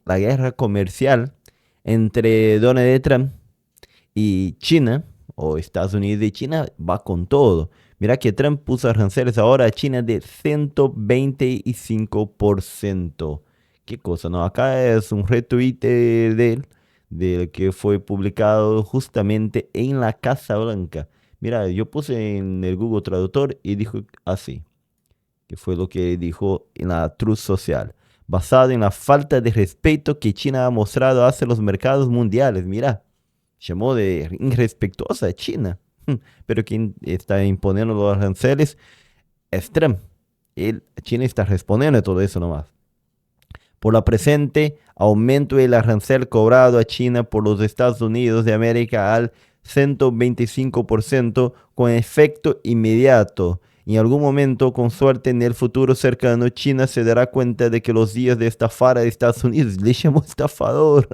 la guerra comercial entre Donald Trump y China, o Estados Unidos y China, va con todo. Mira que Trump puso aranceles ahora a China de 125%. ¿Qué cosa, no? Acá es un retweet de él, del que fue publicado justamente en la Casa Blanca. Mira, yo puse en el Google Traductor y dijo así, que fue lo que dijo en la Truth Social, basado en la falta de respeto que China ha mostrado hacia los mercados mundiales. Mira, llamó de irrespetuosa a China, pero quien está imponiendo los aranceles es Trump. China está respondiendo a todo eso nomás. Por la presente, aumento el arancel cobrado a China por los Estados Unidos de América al 125% con efecto inmediato. En algún momento, con suerte en el futuro cercano, China se dará cuenta de que los días de estafar a Estados Unidos, le llamó estafador,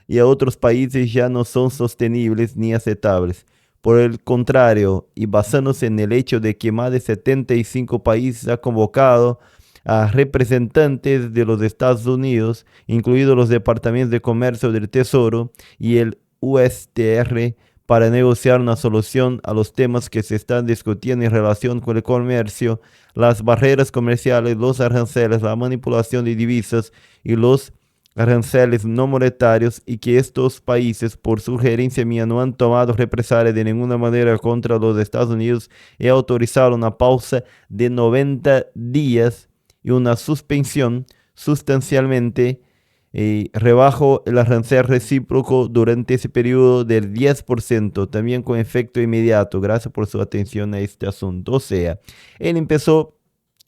y a otros países ya no son sostenibles ni aceptables. Por el contrario, y basándose en el hecho de que más de 75 países han convocado a representantes de los Estados Unidos, incluidos los departamentos de comercio del Tesoro y el USTR, para negociar una solución a los temas que se están discutiendo en relación con el comercio, las barreras comerciales, los aranceles, la manipulación de divisas y los aranceles no monetarios, y que estos países, por sugerencia mía, no han tomado represalias de ninguna manera contra los Estados Unidos, he autorizado una pausa de 90 días y una suspensión sustancialmente rebajo el arancel recíproco durante ese periodo del 10%, también con efecto inmediato. Gracias por su atención a este asunto. O sea, él empezó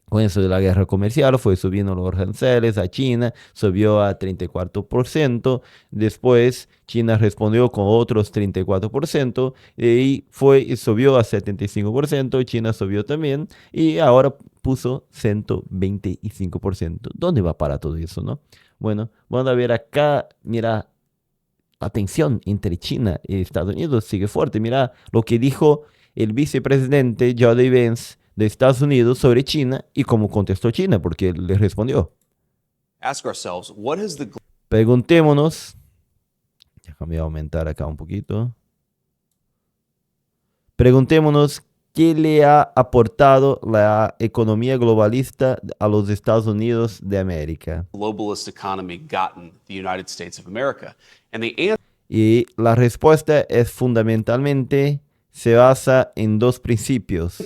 con eso de la guerra comercial, fue subiendo los aranceles a China, subió a 34%, después China respondió con otros 34%, y fue y subió a 75%, China subió también, y ahora puso 125%. ¿Dónde va para todo eso, no? Bueno, vamos a ver acá, mira, la tensión entre China y Estados Unidos sigue fuerte. Mira lo que dijo el vicepresidente J.D. Vance de Estados Unidos sobre China y cómo contestó China, porque él le respondió. Preguntémonos, déjame aumentar acá un poquito. Preguntémonos qué le ha aportado la economía globalista a los Estados Unidos de América. Y la respuesta es fundamentalmente se basa en dos principios.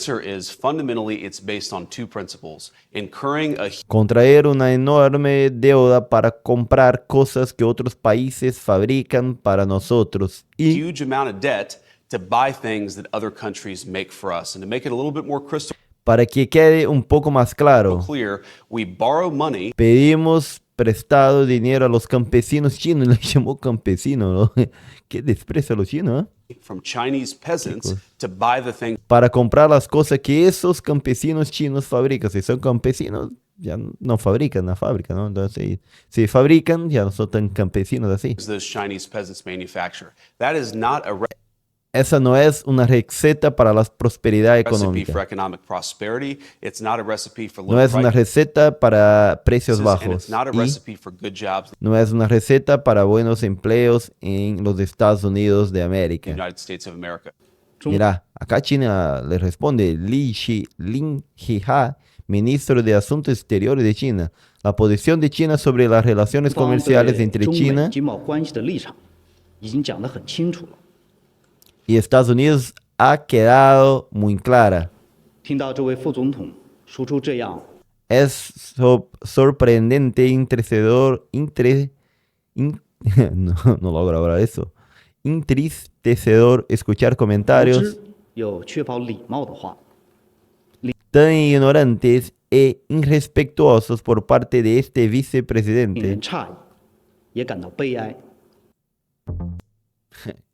Contraer una enorme deuda para comprar cosas que otros países fabrican para nosotros y para que quede un poco más claro, pedimos prestado dinero a los campesinos chinos, le llamó campesino, ¿no? Qué desprecio a los chinos, ¿eh? Para comprar las cosas que esos campesinos chinos fabrican. Si son campesinos, ya no fabrican la fábrica, ¿no? Entonces, si fabrican, ya no son tan campesinos así. Esa no es una receta para la prosperidad económica. No es una receta para precios bajos. No es una receta para buenos empleos en los Estados Unidos de América. Mira, acá China le responde Lin Jiha, ministro de Asuntos Exteriores de China. La posición de China sobre las relaciones comerciales entre China y Estados Unidos ha quedado muy clara. Es sorprendente, entrecedor, no logro hablar eso. Entristecedor escuchar comentarios tan ignorantes e irrespetuosos por parte de este vicepresidente.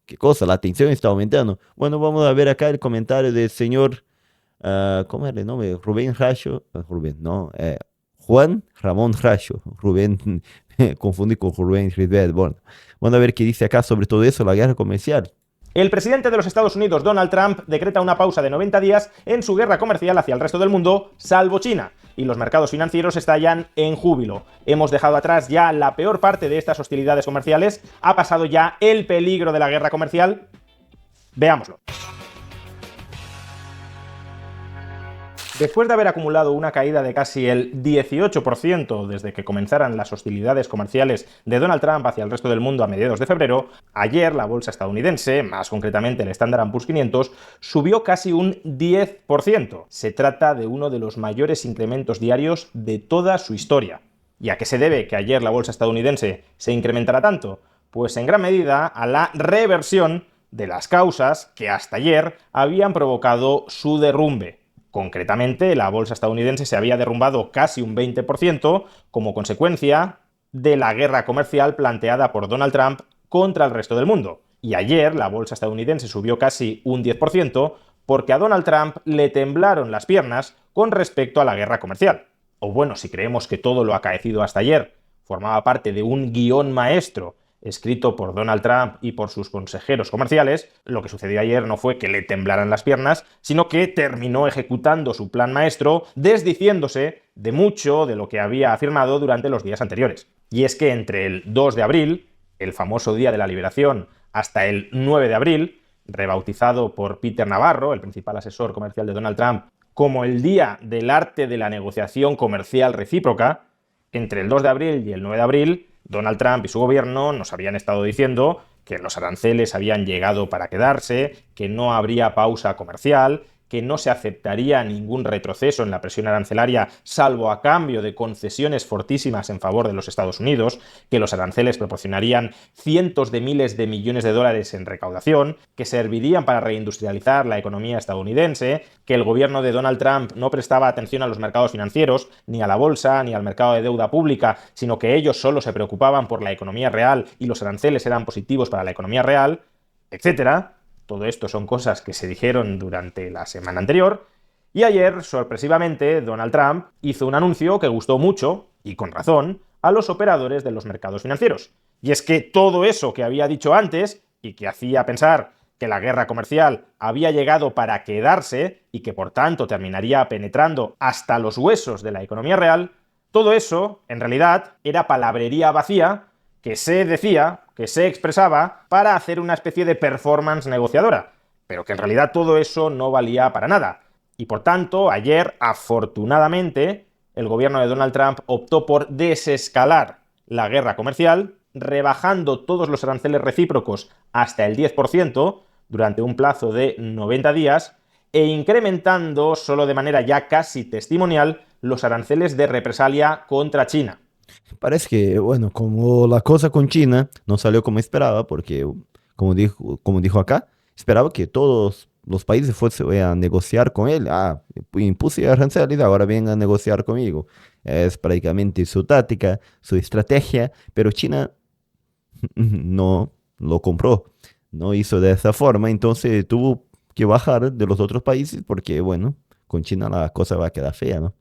¿Qué cosa? La tensión está aumentando. Bueno, vamos a ver acá el comentario del señor, ¿cómo es el nombre? Rubén Rayo. Rubén, no. Juan Ramón Rayo. Rubén, confundí con Rubén Rivera. Bueno, vamos a ver qué dice acá sobre todo eso, la guerra comercial. El presidente de los Estados Unidos, Donald Trump, decreta una pausa de 90 días en su guerra comercial hacia el resto del mundo, salvo China, y los mercados financieros estallan en júbilo. Hemos dejado atrás ya la peor parte de estas hostilidades comerciales, ha pasado ya el peligro de la guerra comercial. Veámoslo. Después de haber acumulado una caída de casi el 18% desde que comenzaran las hostilidades comerciales de Donald Trump hacia el resto del mundo a mediados de febrero, ayer la bolsa estadounidense, más concretamente el Standard & Poor's 500, subió casi un 10%. Se trata de uno de los mayores incrementos diarios de toda su historia. ¿Y a qué se debe que ayer la bolsa estadounidense se incrementara tanto? Pues en gran medida a la reversión de las causas que hasta ayer habían provocado su derrumbe. Concretamente, la bolsa estadounidense se había derrumbado casi un 20% como consecuencia de la guerra comercial planteada por Donald Trump contra el resto del mundo. Y ayer la bolsa estadounidense subió casi un 10% porque a Donald Trump le temblaron las piernas con respecto a la guerra comercial. O bueno, si creemos que todo lo acaecido hasta ayer formaba parte de un guión maestro escrito por Donald Trump y por sus consejeros comerciales, lo que sucedió ayer no fue que le temblaran las piernas, sino que terminó ejecutando su plan maestro, desdiciéndose de mucho de lo que había afirmado durante los días anteriores. Y es que entre el 2 de abril, el famoso Día de la Liberación, hasta el 9 de abril, rebautizado por Peter Navarro, el principal asesor comercial de Donald Trump, como el Día del Arte de la Negociación Comercial Recíproca, entre el 2 de abril y el 9 de abril, Donald Trump y su gobierno nos habían estado diciendo que los aranceles habían llegado para quedarse, que no habría pausa comercial, que no se aceptaría ningún retroceso en la presión arancelaria salvo a cambio de concesiones fortísimas en favor de los Estados Unidos, que los aranceles proporcionarían cientos de miles de millones de dólares en recaudación, que servirían para reindustrializar la economía estadounidense, que el gobierno de Donald Trump no prestaba atención a los mercados financieros, ni a la bolsa, ni al mercado de deuda pública, sino que ellos solo se preocupaban por la economía real y los aranceles eran positivos para la economía real, etcétera. Todo esto son cosas que se dijeron durante la semana anterior, y ayer, sorpresivamente, Donald Trump hizo un anuncio que gustó mucho, y con razón, a los operadores de los mercados financieros. Y es que todo eso que había dicho antes, y que hacía pensar que la guerra comercial había llegado para quedarse, y que por tanto terminaría penetrando hasta los huesos de la economía real, todo eso, en realidad, era palabrería vacía, que se decía, que se expresaba para hacer una especie de performance negociadora, pero que en realidad todo eso no valía para nada. Y por tanto, ayer, afortunadamente, el gobierno de Donald Trump optó por desescalar la guerra comercial, rebajando todos los aranceles recíprocos hasta el 10% durante un plazo de 90 días e incrementando, solo de manera ya casi testimonial, los aranceles de represalia contra China. Parece que, bueno, como la cosa con China no salió como esperaba, porque, como dijo acá, esperaba que todos los países fuesen a negociar con él. Ah, impuse aranceles, ahora vengan a negociar conmigo. Es prácticamente su táctica, su estrategia, pero China no lo compró, no hizo de esa forma, entonces tuvo que bajar de los otros países porque, bueno, con China la cosa va a quedar fea, ¿no?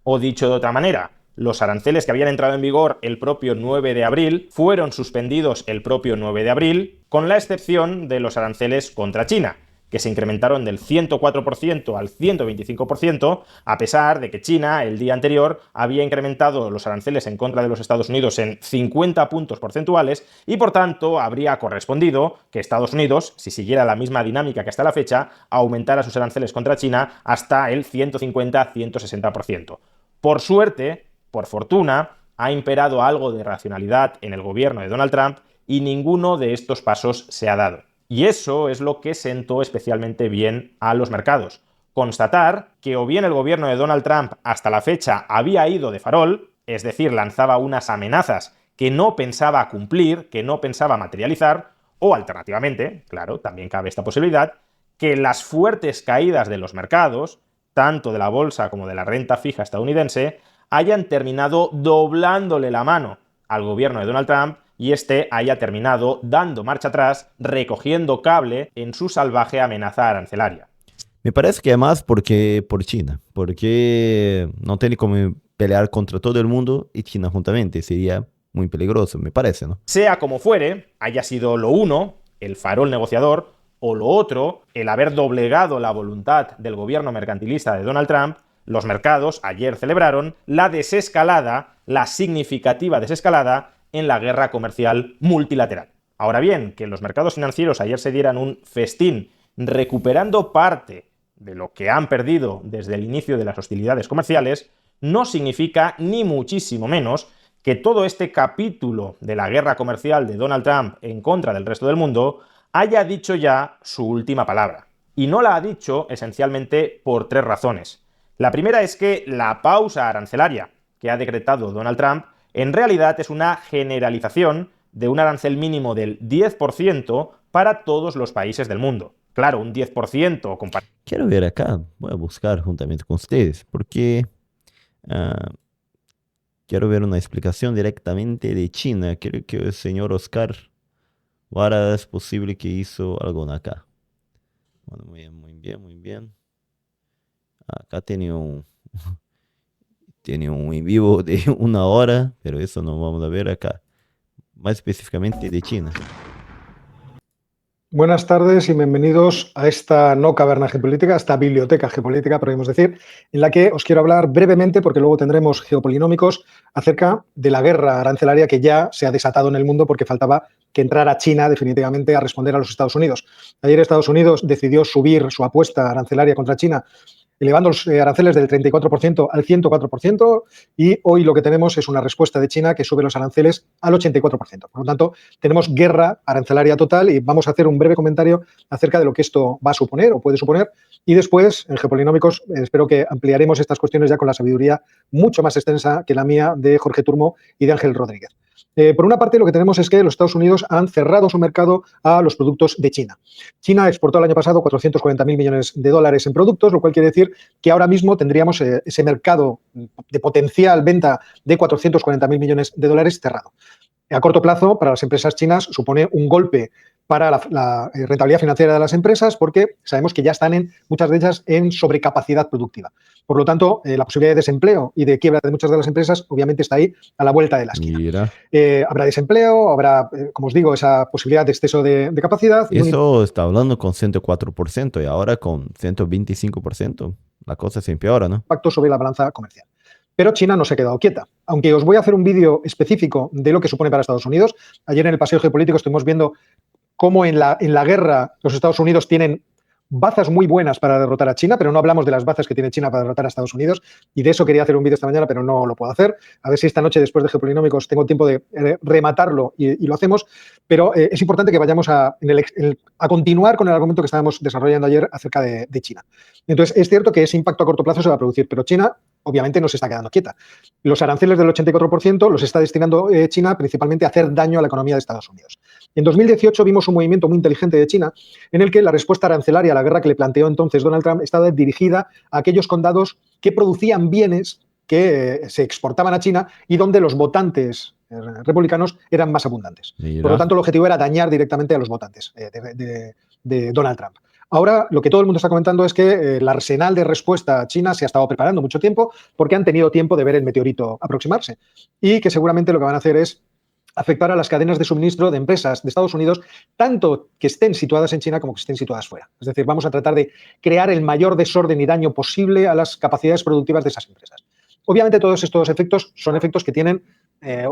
O dicho de otra manera, los aranceles que habían entrado en vigor el propio 9 de abril fueron suspendidos el propio 9 de abril, con la excepción de los aranceles contra China, que se incrementaron del 104% al 125%, a pesar de que China el día anterior había incrementado los aranceles en contra de los Estados Unidos en 50 puntos porcentuales y por tanto habría correspondido que Estados Unidos, si siguiera la misma dinámica que hasta la fecha, aumentara sus aranceles contra China hasta el 150-160%. Por suerte, por fortuna, ha imperado algo de racionalidad en el gobierno de Donald Trump y ninguno de estos pasos se ha dado. Y eso es lo que sentó especialmente bien a los mercados. Constatar que o bien el gobierno de Donald Trump hasta la fecha había ido de farol, es decir, lanzaba unas amenazas que no pensaba cumplir, que no pensaba materializar, o alternativamente, claro, también cabe esta posibilidad, que las fuertes caídas de los mercados, tanto de la bolsa como de la renta fija estadounidense, hayan terminado doblándole la mano al gobierno de Donald Trump y este haya terminado dando marcha atrás, recogiendo cable en su salvaje amenaza arancelaria. Me parece que es más porque por China, porque no tiene como pelear contra todo el mundo y China juntamente, sería muy peligroso, me parece, ¿no? Sea como fuere, haya sido lo uno, el farol negociador, o lo otro, el haber doblegado la voluntad del gobierno mercantilista de Donald Trump, los mercados ayer celebraron la desescalada, la significativa desescalada en la guerra comercial multilateral. Ahora bien, que los mercados financieros ayer se dieran un festín recuperando parte de lo que han perdido desde el inicio de las hostilidades comerciales, no significa ni muchísimo menos que todo este capítulo de la guerra comercial de Donald Trump en contra del resto del mundo haya dicho ya su última palabra. Y no la ha dicho esencialmente por tres razones. La primera es que la pausa arancelaria que ha decretado Donald Trump en realidad es una generalización de un arancel mínimo del 10% para todos los países del mundo. Claro, un 10% comparado. Quiero ver acá, voy a buscar juntamente con ustedes, porque ah, quiero ver una explicación directamente de China. Creo que el señor Oscar Vara es posible que hizo algo acá. Bueno, muy bien, muy bien, muy bien. Acá tiene un en vivo de 1 hora, pero eso no vamos a ver acá. Más específicamente de China. Buenas tardes y bienvenidos a esta no caverna geopolítica, a esta biblioteca geopolítica, podemos decir, en la que os quiero hablar brevemente, porque luego tendremos geopolinómicos, acerca de la guerra arancelaria que ya se ha desatado en el mundo porque faltaba que entrara China definitivamente a responder a los Estados Unidos. Ayer Estados Unidos decidió subir su apuesta arancelaria contra China, elevando los aranceles del 34% al 104%, y hoy lo que tenemos es una respuesta de China que sube los aranceles al 84%. Por lo tanto, tenemos guerra arancelaria total y vamos a hacer un breve comentario acerca de lo que esto va a suponer o puede suponer, y después, en Geopolinómicos, espero que ampliaremos estas cuestiones ya con la sabiduría mucho más extensa que la mía de Jorge Turmo y de Ángel Rodríguez. Por una parte, lo que tenemos es que los Estados Unidos han cerrado su mercado a los productos de China. China exportó el año pasado 440.000 millones de dólares en productos, lo cual quiere decir que ahora mismo tendríamos ese mercado de potencial venta de 440.000 millones de dólares cerrado. A corto plazo, para las empresas chinas, supone un golpe para la rentabilidad financiera de las empresas, porque sabemos que ya están muchas de ellas en sobrecapacidad productiva. Por lo tanto, la posibilidad de desempleo y de quiebra de muchas de las empresas obviamente está ahí a la vuelta de la esquina. Habrá desempleo, habrá, como os digo, esa posibilidad de exceso de capacidad. Eso está hablando con 104% y ahora con 125%. La cosa se empeora, ¿no? Impacto sobre la balanza comercial. Pero China no se ha quedado quieta. Aunque os voy a hacer un vídeo específico de lo que supone para Estados Unidos. Ayer en el paseo geopolítico estuvimos viendo cómo en la guerra los Estados Unidos tienen bazas muy buenas para derrotar a China, pero no hablamos de las bazas que tiene China para derrotar a Estados Unidos, y de eso quería hacer un vídeo esta mañana, pero no lo puedo hacer. A ver si esta noche, después de Geopolinómicos, tengo tiempo de rematarlo y lo hacemos, pero es importante que vayamos a continuar con el argumento que estábamos desarrollando ayer acerca de China. Entonces, es cierto que ese impacto a corto plazo se va a producir, pero China obviamente no se está quedando quieta. Los aranceles del 84% los está destinando China principalmente a hacer daño a la economía de Estados Unidos. En 2018 vimos un movimiento muy inteligente de China en el que la respuesta arancelaria a la guerra que le planteó entonces Donald Trump estaba dirigida a aquellos condados que producían bienes que se exportaban a China y donde los votantes republicanos eran más abundantes. Mira. Por lo tanto, el objetivo era dañar directamente a los votantes de Donald Trump. Ahora, lo que todo el mundo está comentando es que el arsenal de respuesta a China se ha estado preparando mucho tiempo porque han tenido tiempo de ver el meteorito aproximarse, y que seguramente lo que van a hacer es afectar a las cadenas de suministro de empresas de Estados Unidos, tanto que estén situadas en China como que estén situadas fuera. Es decir, vamos a tratar de crear el mayor desorden y daño posible a las capacidades productivas de esas empresas. Obviamente, todos estos efectos son efectos que tienen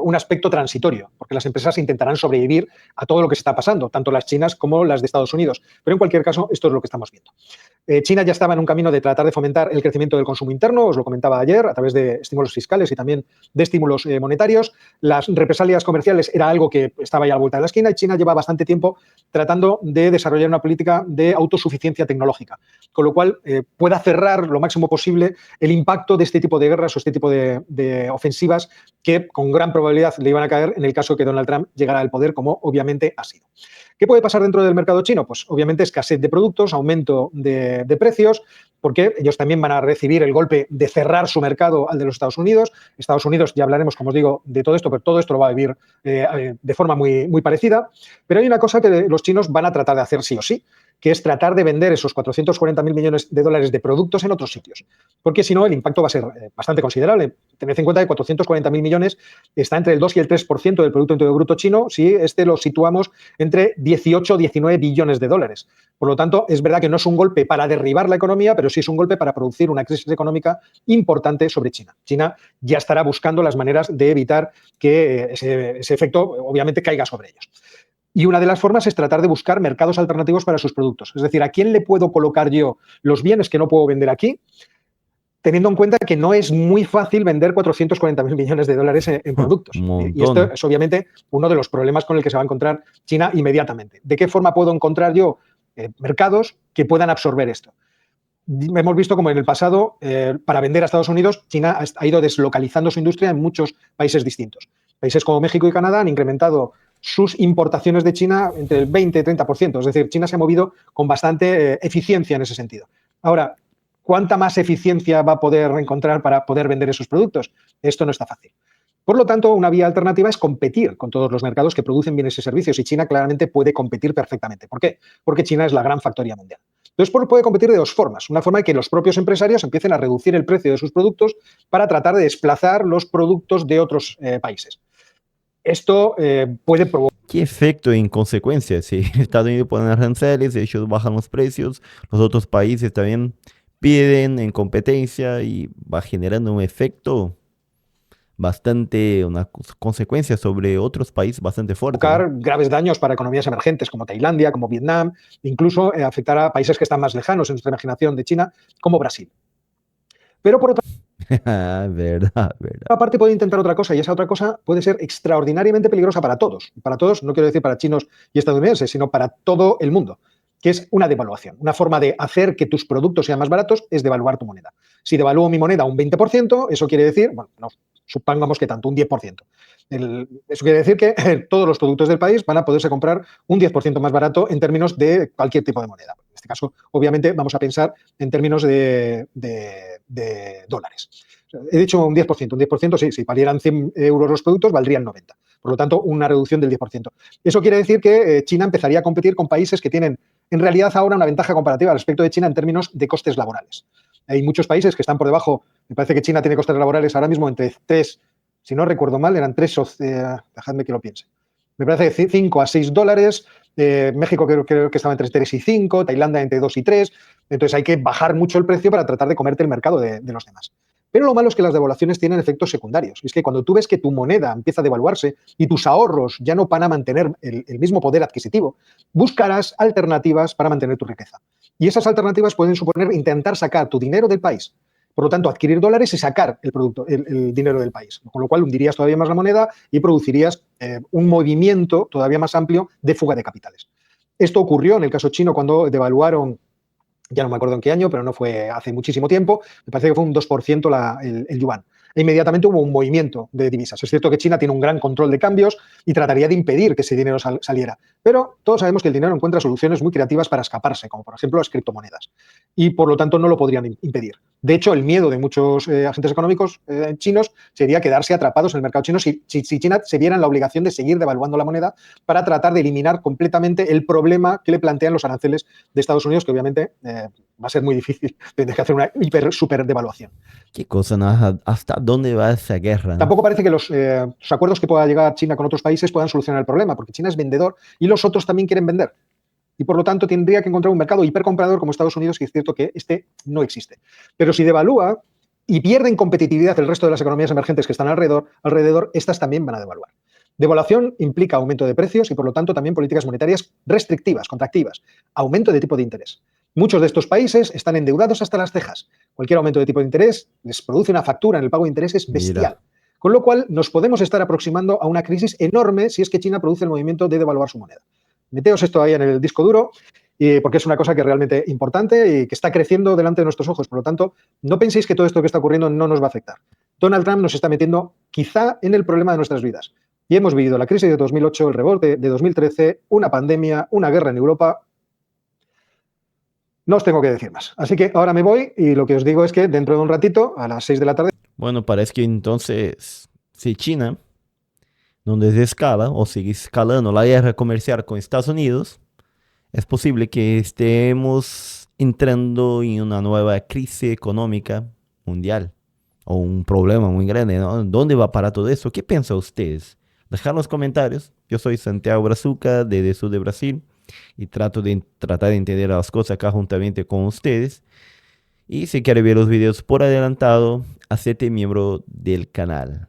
un aspecto transitorio, porque las empresas intentarán sobrevivir a todo lo que se está pasando, tanto las chinas como las de Estados Unidos. Pero en cualquier caso, esto es lo que estamos viendo. China ya estaba en un camino de tratar de fomentar el crecimiento del consumo interno, os lo comentaba ayer, a través de estímulos fiscales y también de estímulos monetarios. Las represalias comerciales era algo que estaba ya a la vuelta de la esquina, y China lleva bastante tiempo tratando de desarrollar una política de autosuficiencia tecnológica, con lo cual pueda cerrar lo máximo posible el impacto de este tipo de guerras o este tipo de ofensivas que con gran probabilidad le iban a caer en el caso que Donald Trump llegara al poder, como obviamente ha sido. ¿Qué puede pasar dentro del mercado chino? Pues obviamente escasez de productos, aumento de precios, porque ellos también van a recibir el golpe de cerrar su mercado al de los Estados Unidos. Estados Unidos, ya hablaremos, como os digo, de todo esto, pero todo esto lo va a vivir de forma muy, muy parecida. Pero hay una cosa que los chinos van a tratar de hacer sí o sí, que es tratar de vender esos 440.000 millones de dólares de productos en otros sitios. Porque si no, el impacto va a ser bastante considerable. Tened en cuenta que 440.000 millones está entre el 2 y el 3% del Producto Interior Bruto chino, si lo situamos entre 18 o 19 billones de dólares. Por lo tanto, es verdad que no es un golpe para derribar la economía, pero sí es un golpe para producir una crisis económica importante sobre China. China ya estará buscando las maneras de evitar que ese efecto, obviamente, caiga sobre ellos. Y una de las formas es tratar de buscar mercados alternativos para sus productos. Es decir, ¿a quién le puedo colocar yo los bienes que no puedo vender aquí? Teniendo en cuenta que no es muy fácil vender 440.000 millones de dólares en productos. Y esto es obviamente uno de los problemas con el que se va a encontrar China inmediatamente. ¿De qué forma puedo encontrar yo mercados que puedan absorber esto? Hemos visto como en el pasado, para vender a Estados Unidos, China ha ido deslocalizando su industria en muchos países distintos. Países como México y Canadá han incrementado sus importaciones de China entre el 20 y 30%. Es decir, China se ha movido con bastante eficiencia en ese sentido. Ahora, ¿cuánta más eficiencia va a poder encontrar para poder vender esos productos? Esto no está fácil. Por lo tanto, una vía alternativa es competir con todos los mercados que producen bienes y servicios, y China claramente puede competir perfectamente. ¿Por qué? Porque China es la gran factoría mundial. Entonces, puede competir de dos formas. Una forma es que los propios empresarios empiecen a reducir el precio de sus productos para tratar de desplazar los productos de otros países. Esto puede provocar... ¿Qué efecto en consecuencia? Si Estados Unidos pone aranceles, ellos bajan los precios, los otros países también piden en competencia y va generando un efecto bastante, una consecuencia sobre otros países bastante fuerte, ¿no? Graves daños para economías emergentes como Tailandia, como Vietnam, incluso afectar a países que están más lejanos en nuestra imaginación de China, como Brasil. Pero por otra verdad. parte puede intentar otra cosa, y esa otra cosa puede ser extraordinariamente peligrosa para todos. Para todos, no quiero decir para chinos y estadounidenses, sino para todo el mundo, que es una devaluación. Una forma de hacer que tus productos sean más baratos es devaluar tu moneda. Si devalúo mi moneda un 20%, eso quiere decir, bueno, no, supongamos que tanto, un 10%. Eso quiere decir que todos los productos del país van a poderse comprar un 10% más barato en términos de cualquier tipo de moneda. En este caso, obviamente, vamos a pensar en términos de dólares. He dicho un 10%. Un 10%, sí, si valieran 100 euros los productos, valdrían 90. Por lo tanto, una reducción del 10%. Eso quiere decir que China empezaría a competir con países que tienen, en realidad, ahora una ventaja comparativa respecto de China en términos de costes laborales. Hay muchos países que están por debajo. Me parece que China tiene costes laborales ahora mismo entre 3, si no recuerdo mal, eran 3, dejadme que lo piense. Me parece que 5 a 6 dólares. México creo que estaba entre 3 y 5, Tailandia entre 2 y 3. Entonces hay que bajar mucho el precio para tratar de comerte el mercado de los demás. Pero lo malo es que las devaluaciones tienen efectos secundarios. Es que cuando tú ves que tu moneda empieza a devaluarse y tus ahorros ya no van a mantener el mismo poder adquisitivo, buscarás alternativas para mantener tu riqueza. Y esas alternativas pueden suponer intentar sacar tu dinero del país. Por lo tanto, adquirir dólares y sacar el dinero del país. Con lo cual, hundirías todavía más la moneda y producirías un movimiento todavía más amplio de fuga de capitales. Esto ocurrió en el caso chino cuando devaluaron, ya no me acuerdo en qué año, pero no fue hace muchísimo tiempo, me parece que fue un 2% el yuan. E inmediatamente hubo un movimiento de divisas. Es cierto que China tiene un gran control de cambios y trataría de impedir que ese dinero saliera. Pero todos sabemos que el dinero encuentra soluciones muy creativas para escaparse, como por ejemplo las criptomonedas. Y por lo tanto no lo podrían impedir. De hecho, el miedo de muchos agentes económicos chinos sería quedarse atrapados en el mercado chino si China se viera en la obligación de seguir devaluando la moneda para tratar de eliminar completamente el problema que le plantean los aranceles de Estados Unidos, que obviamente va a ser muy difícil. Tendrá que hacer una super devaluación. ¿Qué cosa? ¿No? ¿Hasta dónde va esa guerra, no? Tampoco parece que los acuerdos que pueda llegar China con otros países puedan solucionar el problema, porque China es vendedor y los otros también quieren vender. Y por lo tanto tendría que encontrar un mercado hipercomprador como Estados Unidos, que es cierto que este no existe. Pero si devalúa y pierden competitividad el resto de las economías emergentes que están alrededor, estas también van a devaluar. Devaluación implica aumento de precios y por lo tanto también políticas monetarias restrictivas, contractivas, aumento de tipo de interés. Muchos de estos países están endeudados hasta las cejas. Cualquier aumento de tipo de interés les produce una factura en el pago de intereses bestial. Mira. Con lo cual nos podemos estar aproximando a una crisis enorme si es que China produce el movimiento de devaluar su moneda. Meteos esto ahí en el disco duro, porque es una cosa que es realmente importante y que está creciendo delante de nuestros ojos. Por lo tanto, no penséis que todo esto que está ocurriendo no nos va a afectar. Donald Trump nos está metiendo quizá en el problema de nuestras vidas. Y hemos vivido la crisis de 2008, el rebote de 2013, una pandemia, una guerra en Europa. No os tengo que decir más. Así que ahora me voy y lo que os digo es que dentro de un ratito, a las 6 de la tarde... Bueno, parece que entonces, si China no desescala o sigue escalando la guerra comercial con Estados Unidos, Es posible que estemos entrando en una nueva crisis económica mundial o un problema muy grande, ¿no? ¿Dónde va para todo eso? ¿Qué piensan ustedes? Dejar en los comentarios. Yo soy Santiago Brazuca, desde el sur de Brasil, y tratar de entender las cosas acá juntamente con ustedes. Y si quiere ver los videos por adelantado, hacete miembro del canal.